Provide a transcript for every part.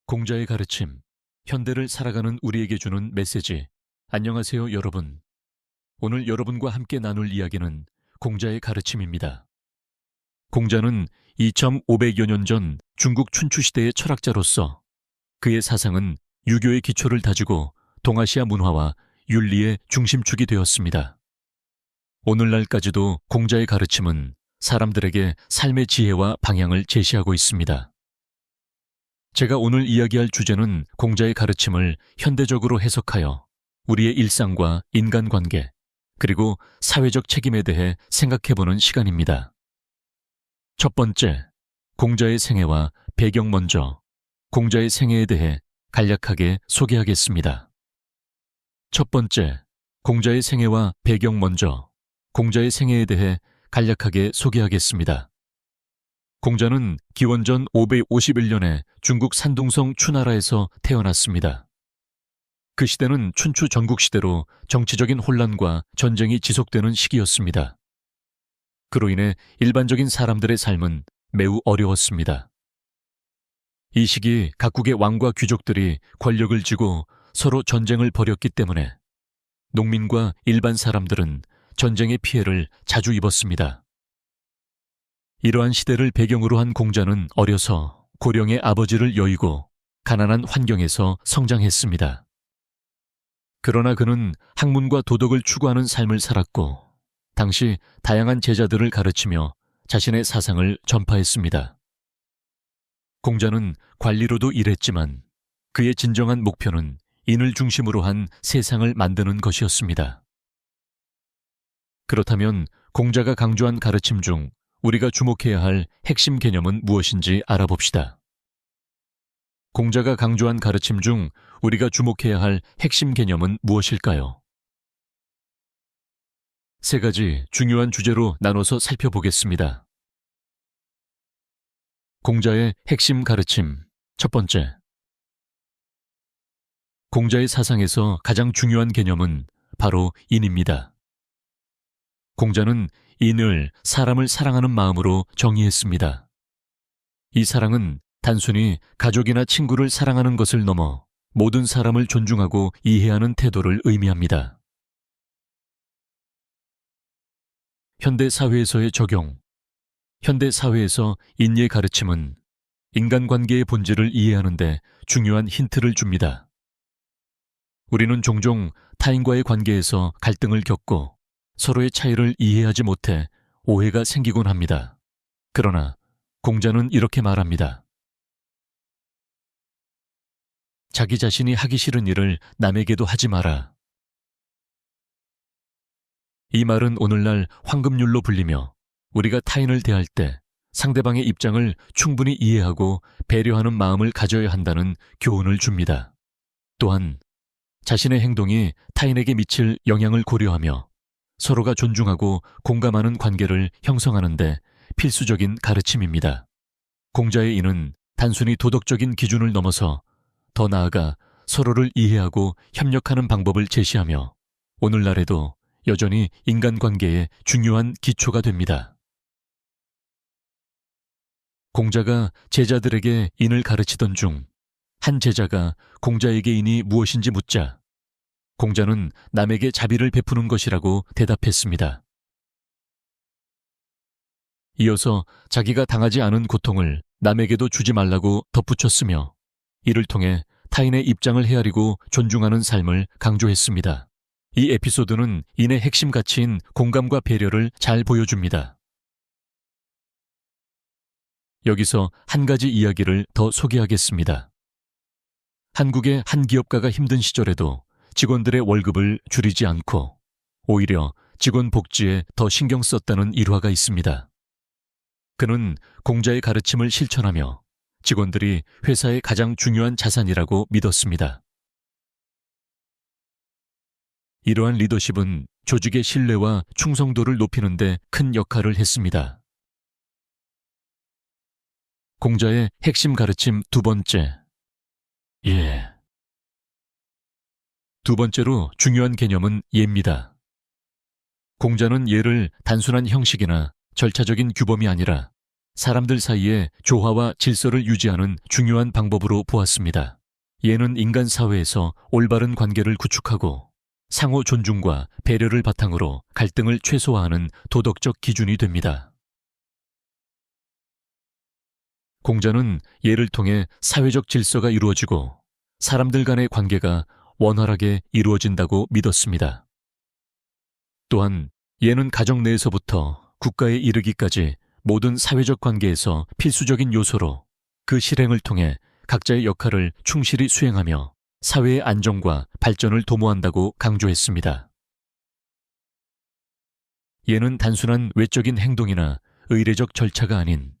공자의 가르침, 현대를 살아가는 우리에게 주는 메시지. 안녕하세요, 여러분. 오늘 여러분과 함께 나눌 이야기는 공자의 가르침입니다. 공자는 2500여 년 전 중국 춘추 시대의 철학자로서 그의 사상은 유교의 기초를 다지고 동아시아 문화와 윤리의 중심축이 되었습니다. 오늘날까지도 공자의 가르침은 사람들에게 삶의 지혜와 방향을 제시하고 있습니다. 제가 오늘 이야기할 주제는 공자의 가르침을 현대적으로 해석하여 우리의 일상과 인간관계, 그리고 사회적 책임에 대해 생각해보는 시간입니다. 첫 번째, 공자의 생애와 배경 먼저 공자의 생애에 대해 간략하게 소개하겠습니다. 첫 번째, 공자의 생애와 배경 먼저 공자의 생애에 대해 간략하게 소개하겠습니다. 공자는 기원전 551년에 중국 산둥성 추나라에서 태어났습니다. 그 시대는 춘추 전국시대로 정치적인 혼란과 전쟁이 지속되는 시기였습니다. 그로 인해 일반적인 사람들의 삶은 매우 어려웠습니다. 이 시기 각국의 왕과 귀족들이 권력을 쥐고 서로 전쟁을 벌였기 때문에 농민과 일반 사람들은 전쟁의 피해를 자주 입었습니다. 이러한 시대를 배경으로 한 공자는 어려서 고령의 아버지를 여의고 가난한 환경에서 성장했습니다. 그러나 그는 학문과 도덕을 추구하는 삶을 살았고 당시 다양한 제자들을 가르치며 자신의 사상을 전파했습니다. 공자는 관리로도 일했지만 그의 진정한 목표는 인을 중심으로 한 세상을 만드는 것이었습니다. 그렇다면 공자가 강조한 가르침 중 우리가 주목해야 할 핵심 개념은 무엇인지 알아봅시다. 공자가 강조한 가르침 중 우리가 주목해야 할 핵심 개념은 무엇일까요? 세 가지 중요한 주제로 나눠서 살펴보겠습니다. 공자의 핵심 가르침, 첫 번째. 공자의 사상에서 가장 중요한 개념은 바로 인입니다. 공자는 인을 사람을 사랑하는 마음으로 정의했습니다. 이 사랑은 단순히 가족이나 친구를 사랑하는 것을 넘어 모든 사람을 존중하고 이해하는 태도를 의미합니다. 현대 사회에서의 적용. 현대 사회에서 인의 가르침은 인간관계의 본질을 이해하는 데 중요한 힌트를 줍니다. 우리는 종종 타인과의 관계에서 갈등을 겪고 서로의 차이를 이해하지 못해 오해가 생기곤 합니다. 그러나 공자는 이렇게 말합니다. 자기 자신이 하기 싫은 일을 남에게도 하지 마라. 이 말은 오늘날 황금률로 불리며 우리가 타인을 대할 때 상대방의 입장을 충분히 이해하고 배려하는 마음을 가져야 한다는 교훈을 줍니다. 또한 자신의 행동이 타인에게 미칠 영향을 고려하며 서로가 존중하고 공감하는 관계를 형성하는 데 필수적인 가르침입니다. 공자의 인은 단순히 도덕적인 기준을 넘어서 더 나아가 서로를 이해하고 협력하는 방법을 제시하며 오늘날에도 여전히 인간관계의 중요한 기초가 됩니다. 공자가 제자들에게 인을 가르치던 중 한 제자가 공자에게 인이 무엇인지 묻자 공자는 남에게 자비를 베푸는 것이라고 대답했습니다. 이어서 자기가 당하지 않은 고통을 남에게도 주지 말라고 덧붙였으며 이를 통해 타인의 입장을 헤아리고 존중하는 삶을 강조했습니다. 이 에피소드는 인의 핵심 가치인 공감과 배려를 잘 보여줍니다. 여기서 한 가지 이야기를 더 소개하겠습니다. 한국의 한 기업가가 힘든 시절에도 직원들의 월급을 줄이지 않고 오히려 직원 복지에 더 신경 썼다는 일화가 있습니다. 그는 공자의 가르침을 실천하며 직원들이 회사의 가장 중요한 자산이라고 믿었습니다. 이러한 리더십은 조직의 신뢰와 충성도를 높이는 데 큰 역할을 했습니다. 공자의 핵심 가르침 두 번째. 두 번째로 중요한 개념은 예입니다. 공자는 예를 단순한 형식이나 절차적인 규범이 아니라 사람들 사이에 조화와 질서를 유지하는 중요한 방법으로 보았습니다. 예는 인간 사회에서 올바른 관계를 구축하고 상호 존중과 배려를 바탕으로 갈등을 최소화하는 도덕적 기준이 됩니다. 공자는 예를 통해 사회적 질서가 이루어지고 사람들 간의 관계가 원활하게 이루어진다고 믿었습니다. 또한 예는 가정 내에서부터 국가에 이르기까지 모든 사회적 관계에서 필수적인 요소로 그 실행을 통해 각자의 역할을 충실히 수행하며 사회의 안정과 발전을 도모한다고 강조했습니다. 예는 단순한 외적인 행동이나 의례적 절차가 아닌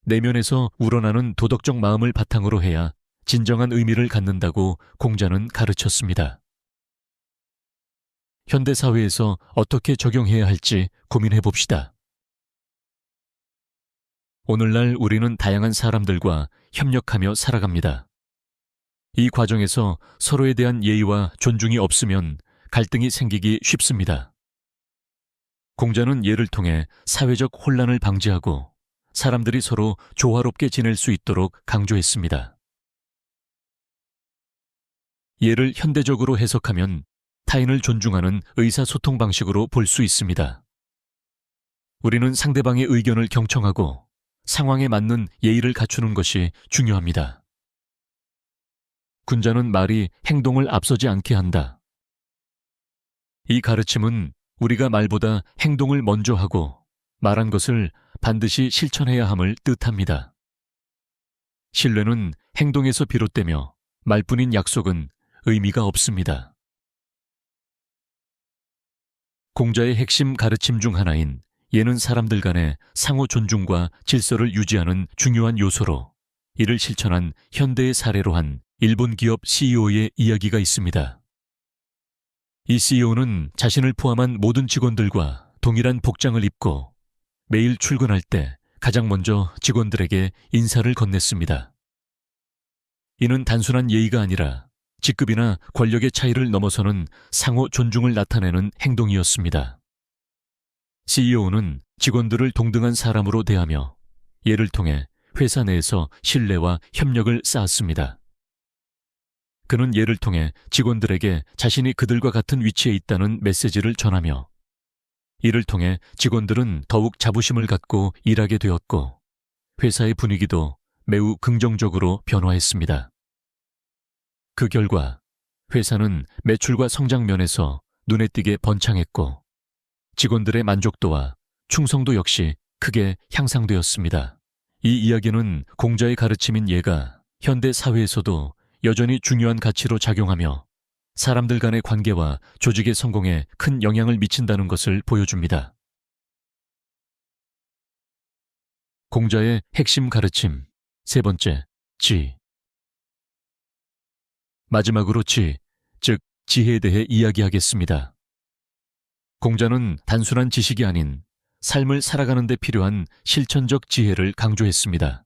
내면에서 우러나는 도덕적 마음을 바탕으로 해야 진정한 의미를 갖는다고 공자는 가르쳤습니다. 현대 사회에서 어떻게 적용해야 할지 고민해 봅시다. 오늘날 우리는 다양한 사람들과 협력하며 살아갑니다. 이 과정에서 서로에 대한 예의와 존중이 없으면 갈등이 생기기 쉽습니다. 공자는 예를 통해 사회적 혼란을 방지하고 사람들이 서로 조화롭게 지낼 수 있도록 강조했습니다. 예를 현대적으로 해석하면 타인을 존중하는 의사소통 방식으로 볼 수 있습니다. 우리는 상대방의 의견을 경청하고 상황에 맞는 예의를 갖추는 것이 중요합니다. 군자는 말이 행동을 앞서지 않게 한다. 이 가르침은 우리가 말보다 행동을 먼저 하고 말한 것을 반드시 실천해야 함을 뜻합니다. 신뢰는 행동에서 비롯되며 말뿐인 약속은 의미가 없습니다. 공자의 핵심 가르침 중 하나인 예는 사람들 간의 상호 존중과 질서를 유지하는 중요한 요소로 이를 실천한 현대의 사례로 한 일본 기업 CEO의 이야기가 있습니다. 이 CEO는 자신을 포함한 모든 직원들과 동일한 복장을 입고 매일 출근할 때 가장 먼저 직원들에게 인사를 건넸습니다. 이는 단순한 예의가 아니라 직급이나 권력의 차이를 넘어서는 상호 존중을 나타내는 행동이었습니다. CEO는 직원들을 동등한 사람으로 대하며 예를 통해 회사 내에서 신뢰와 협력을 쌓았습니다. 그는 예를 통해 직원들에게 자신이 그들과 같은 위치에 있다는 메시지를 전하며 이를 통해 직원들은 더욱 자부심을 갖고 일하게 되었고 회사의 분위기도 매우 긍정적으로 변화했습니다. 그 결과 회사는 매출과 성장 면에서 눈에 띄게 번창했고 직원들의 만족도와 충성도 역시 크게 향상되었습니다. 이 이야기는 공자의 가르침인 예가 현대 사회에서도 여전히 중요한 가치로 작용하며 사람들 간의 관계와 조직의 성공에 큰 영향을 미친다는 것을 보여줍니다. 공자의 핵심 가르침 세 번째, 지. 마지막으로 지, 즉 지혜에 대해 이야기하겠습니다. 공자는 단순한 지식이 아닌 삶을 살아가는 데 필요한 실천적 지혜를 강조했습니다.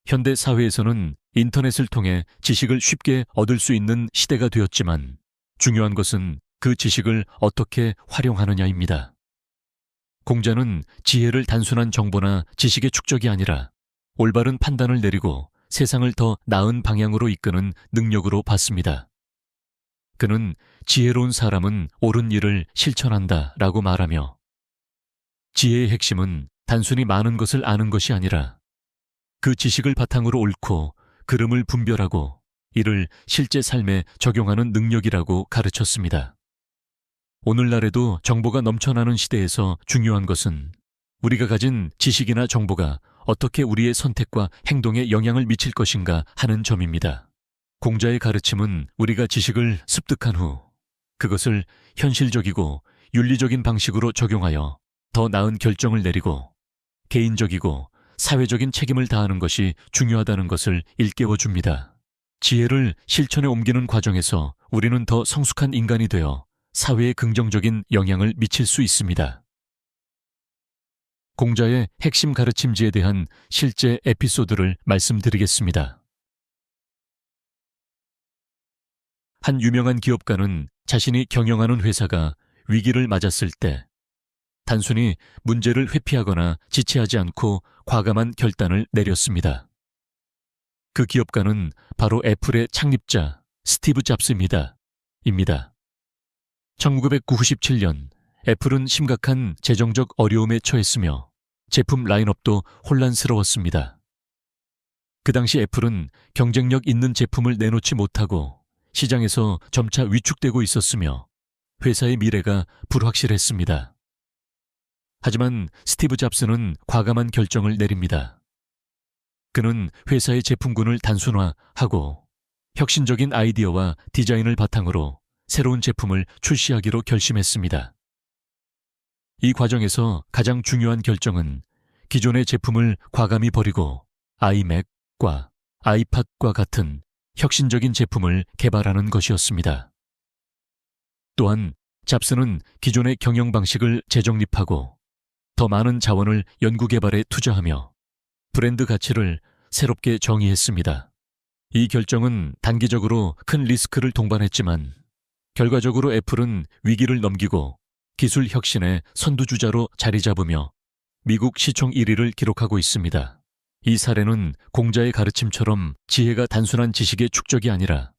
현대 사회에서는 인터넷을 통해 지식을 쉽게 얻을 수 있는 시대가 되었지만 중요한 것은 그 지식을 어떻게 활용하느냐입니다. 공자는 지혜를 단순한 정보나 지식의 축적이 아니라 올바른 판단을 내리고 세상을 더 나은 방향으로 이끄는 능력으로 봤습니다. 그는 지혜로운 사람은 옳은 일을 실천한다 라고 말하며 지혜의 핵심은 단순히 많은 것을 아는 것이 아니라 그 지식을 바탕으로 옳고 그름을 분별하고 이를 실제 삶에 적용하는 능력이라고 가르쳤습니다. 오늘날에도 정보가 넘쳐나는 시대에서 중요한 것은 우리가 가진 지식이나 정보가 어떻게 우리의 선택과 행동에 영향을 미칠 것인가 하는 점입니다. 공자의 가르침은 우리가 지식을 습득한 후 그것을 현실적이고 윤리적인 방식으로 적용하여 더 나은 결정을 내리고 개인적이고 사회적인 책임을 다하는 것이 중요하다는 것을 일깨워 줍니다. 지혜를 실천에 옮기는 과정에서 우리는 더 성숙한 인간이 되어 사회에 긍정적인 영향을 미칠 수 있습니다. 공자의 핵심 가르침지에 대한 실제 에피소드를 말씀드리겠습니다. 한 유명한 기업가는 자신이 경영하는 회사가 위기를 맞았을 때 단순히 문제를 회피하거나 지체하지 않고 과감한 결단을 내렸습니다. 그 기업가는 바로 애플의 창립자 스티브 잡스입니다. 1997년 애플은 심각한 재정적 어려움에 처했으며 제품 라인업도 혼란스러웠습니다. 그 당시 애플은 경쟁력 있는 제품을 내놓지 못하고 시장에서 점차 위축되고 있었으며 회사의 미래가 불확실했습니다. 하지만 스티브 잡스는 과감한 결정을 내립니다. 그는 회사의 제품군을 단순화하고 혁신적인 아이디어와 디자인을 바탕으로 새로운 제품을 출시하기로 결심했습니다. 이 과정에서 가장 중요한 결정은 기존의 제품을 과감히 버리고 아이맥과 아이팟과 같은 혁신적인 제품을 개발하는 것이었습니다. 또한 잡스는 기존의 경영 방식을 재정립하고 더 많은 자원을 연구개발에 투자하며 브랜드 가치를 새롭게 정의했습니다. 이 결정은 단기적으로 큰 리스크를 동반했지만 결과적으로 애플은 위기를 넘기고 기술 혁신의 선두주자로 자리 잡으며 미국 시총 1위를 기록하고 있습니다. 이 사례는 공자의 가르침처럼 지혜가 단순한 지식의 축적이 아니라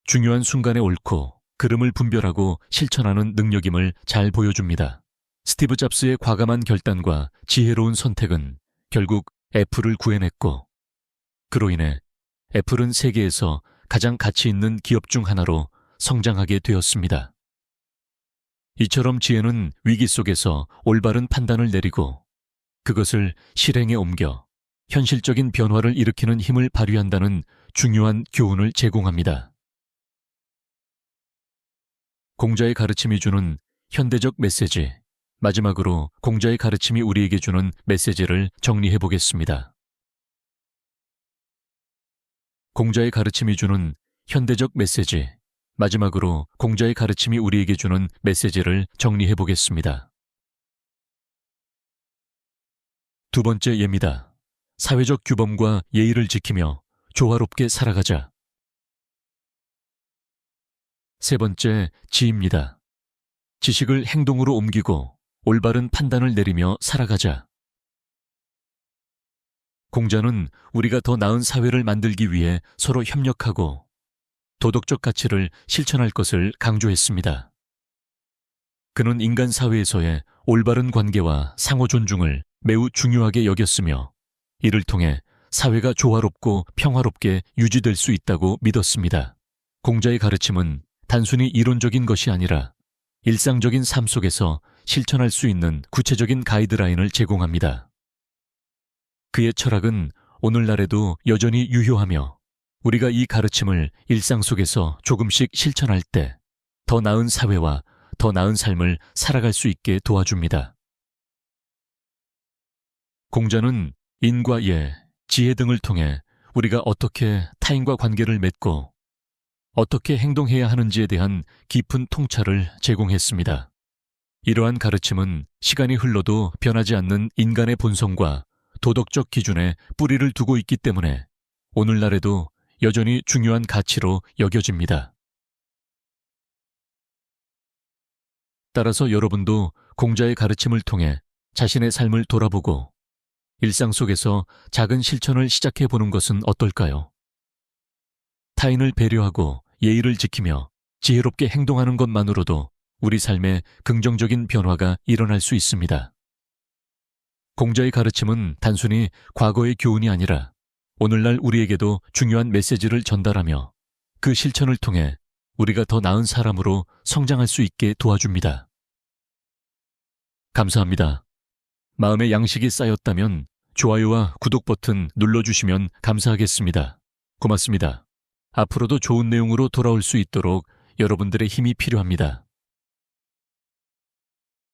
중요한 순간에 옳고 그름을 분별하고 실천하는 능력임을 잘 보여줍니다. 스티브 잡스의 과감한 결단과 지혜로운 선택은 결국 애플을 구해냈고 그로 인해 애플은 세계에서 가장 가치 있는 기업 중 하나로 성장하게 되었습니다. 이처럼 지혜는 위기 속에서 올바른 판단을 내리고 그것을 실행에 옮겨 현실적인 변화를 일으키는 힘을 발휘한다는 중요한 교훈을 제공합니다. 공자의 가르침이 주는 현대적 메시지. 마지막으로 공자의 가르침이 우리에게 주는 메시지를 정리해 보겠습니다. 공자의 가르침이 주는 현대적 메시지. 마지막으로 공자의 가르침이 우리에게 주는 메시지를 정리해 보겠습니다. 두 번째 예입니다. 사회적 규범과 예의를 지키며 조화롭게 살아가자. 세 번째 지입니다. 지식을 행동으로 옮기고 올바른 판단을 내리며 살아가자. 공자는 우리가 더 나은 사회를 만들기 위해 서로 협력하고 도덕적 가치를 실천할 것을 강조했습니다. 그는 인간 사회에서의 올바른 관계와 상호 존중을 매우 중요하게 여겼으며 이를 통해 사회가 조화롭고 평화롭게 유지될 수 있다고 믿었습니다. 공자의 가르침은 단순히 이론적인 것이 아니라 일상적인 삶 속에서 실천할 수 있는 구체적인 가이드라인을 제공합니다. 그의 철학은 오늘날에도 여전히 유효하며 우리가 이 가르침을 일상 속에서 조금씩 실천할 때 더 나은 사회와 더 나은 삶을 살아갈 수 있게 도와줍니다. 공자는 인과 예, 지혜 등을 통해 우리가 어떻게 타인과 관계를 맺고 어떻게 행동해야 하는지에 대한 깊은 통찰을 제공했습니다. 이러한 가르침은 시간이 흘러도 변하지 않는 인간의 본성과 도덕적 기준에 뿌리를 두고 있기 때문에 오늘날에도 여전히 중요한 가치로 여겨집니다. 따라서 여러분도 공자의 가르침을 통해 자신의 삶을 돌아보고 일상 속에서 작은 실천을 시작해 보는 것은 어떨까요? 타인을 배려하고 예의를 지키며 지혜롭게 행동하는 것만으로도 우리 삶에 긍정적인 변화가 일어날 수 있습니다. 공자의 가르침은 단순히 과거의 교훈이 아니라 오늘날 우리에게도 중요한 메시지를 전달하며 그 실천을 통해 우리가 더 나은 사람으로 성장할 수 있게 도와줍니다. 감사합니다. 마음의 양식이 쌓였다면 좋아요와 구독 버튼 눌러주시면 감사하겠습니다. 고맙습니다. 앞으로도 좋은 내용으로 돌아올 수 있도록 여러분들의 힘이 필요합니다.